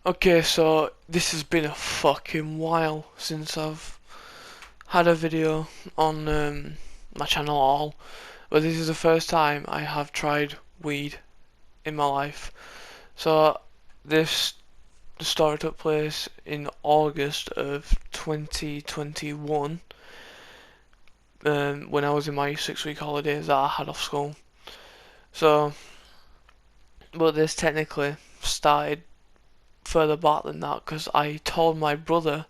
Okay, so this has been a fucking while since I've had a video on my channel at all, but this is the first time I have tried weed in my life. So this the story took place in August of 2021, when I was in my 6 week holidays that I had off school. So, but this technically started further back than that because I told my brother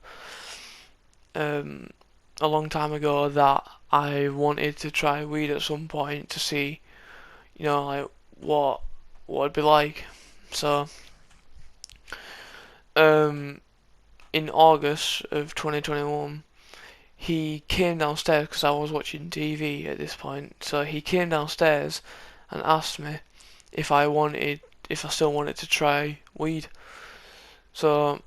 um, a long time ago that I wanted to try weed at some point to see, like what it'd be like. So, um, in August of 2021, he came downstairs because I was watching TV at this point. So he came downstairs and asked me if I still wanted to try weed. So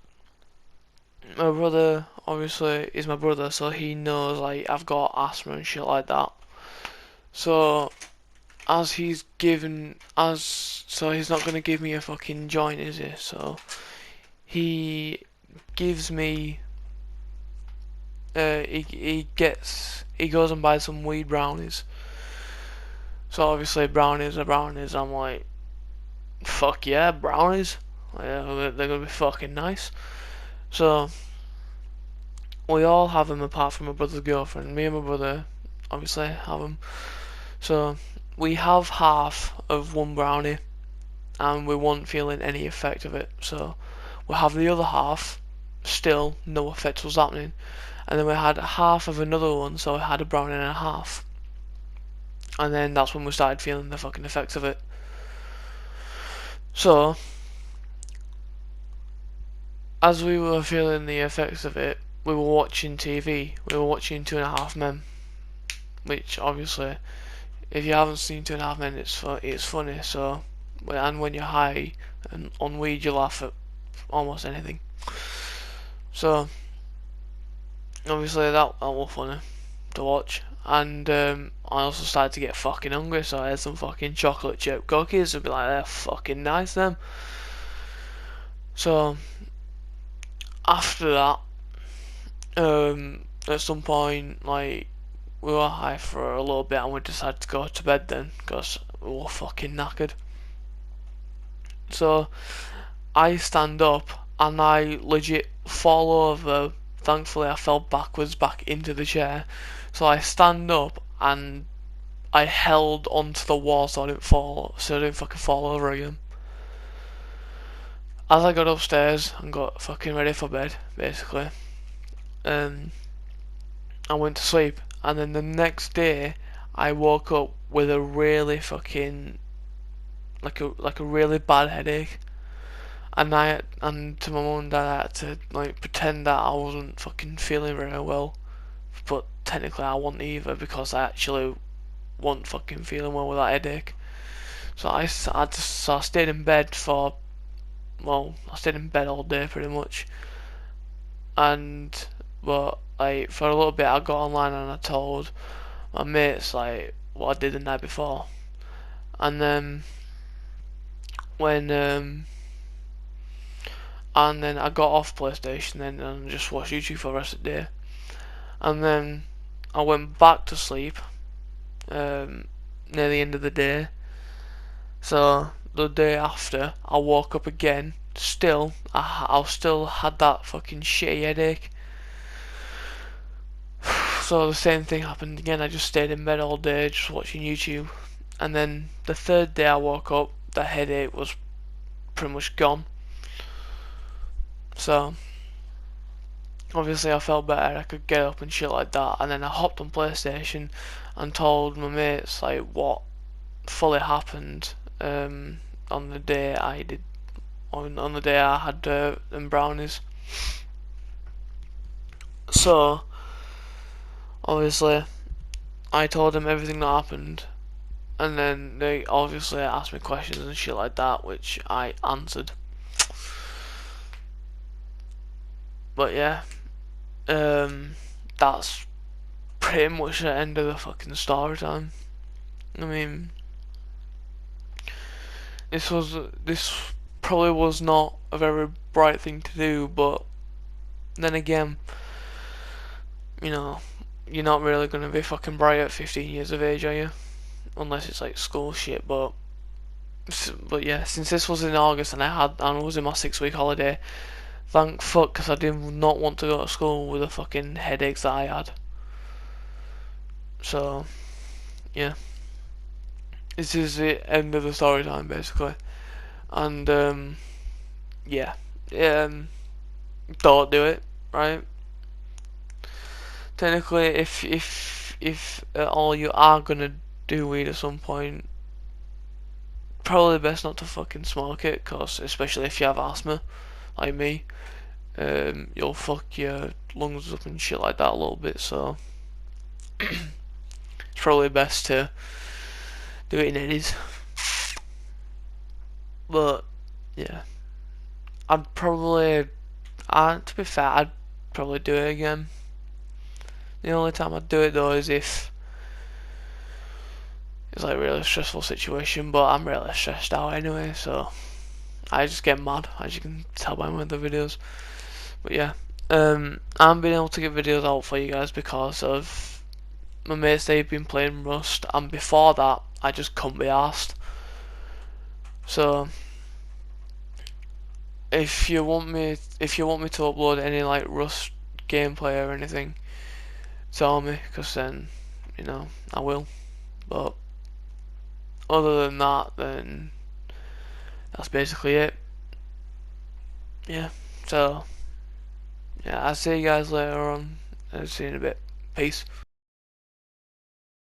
my brother obviously is my brother, so he knows like I've got asthma and shit like that. So he's not gonna give me a fucking joint, is he? So he gives me he goes and buys some weed brownies. So obviously brownies are brownies. I'm like, fuck yeah, brownies. Yeah, they're gonna be fucking nice. So we all have them apart from my brother's girlfriend. Me and my brother obviously have them. So we have half of one brownie and we weren't feeling any effect of it. So we have the other half, still no effect was happening. And then we had half of another one, so we had a brownie and a half. And then that's when we started feeling the fucking effects of it. So, as we were feeling the effects of it, we were watching TV. We were watching Two and a Half Men, which obviously, if you haven't seen Two and a Half Men, it's funny. So, and when you're high and on weed, you laugh at almost anything. So, obviously that was funny to watch. And I also started to get fucking hungry, so I had some fucking chocolate chip cookies. I'd be like, they're fucking nice, them. So after that, at some point, like we were high for a little bit, and we decided to go to bed then, because we were fucking knackered. So I stand up and I legit fall over. Thankfully, I fell backwards back into the chair. So I stand up and I held onto the wall so I didn't fucking fall over again. As I got upstairs and got fucking ready for bed, basically, um, I went to sleep. And then the next day, I woke up with a really fucking like a really bad headache. And to my mum and dad, I had to like pretend that I wasn't fucking feeling very well, but technically I wasn't either because I actually wasn't fucking feeling well with that headache. So I stayed in bed I stayed in bed all day pretty much. And but like for a little bit, I got online and I told my mates like what I did the night before. And then when and then I got off PlayStation then and just watched YouTube for the rest of the day. And then I went back to sleep near the end of the day. So the day after, I woke up again. Still, I still had that fucking shitty headache. So the same thing happened again. I just stayed in bed all day, just watching YouTube. And then the third day I woke up, the headache was pretty much gone. So obviously I felt better. I could get up and shit like that. And then I hopped on PlayStation and told my mates like what fully happened on the day I did on the day I had them brownies. So obviously I told them everything that happened, and then they obviously asked me questions and shit like that, which I answered. But yeah, that's pretty much the end of the fucking story time. I mean, this probably was not a very bright thing to do, but then again, you know, you're not really gonna be fucking bright at 15 years of age, are you? Unless it's like school shit, but yeah, since this was in August and I was in my 6 week holiday, thank fuck, because I did not want to go to school with the fucking headaches that I had. So, yeah. This is the end of the story time, basically. And, yeah. Don't do it, right? Technically, if all you are gonna do weed at some point, probably best not to fucking smoke it, cause especially if you have asthma, like me, you'll fuck your lungs up and shit like that a little bit. So it's probably best to do it in eddies. But yeah, to be fair, I'd probably do it again. The only time I'd do it though is if it's like a really stressful situation, but I'm really stressed out anyway, so I just get mad, as you can tell by my other videos. But yeah, I'm being able to get videos out for you guys because of my mates. They've been playing Rust, and before that, I just couldn't be arsed. So if you want me to upload any like Rust gameplay or anything, tell me, because then I will. But other than that, then that's basically it. Yeah. So yeah, I'll see you guys later on. I'll see you in a bit. Peace.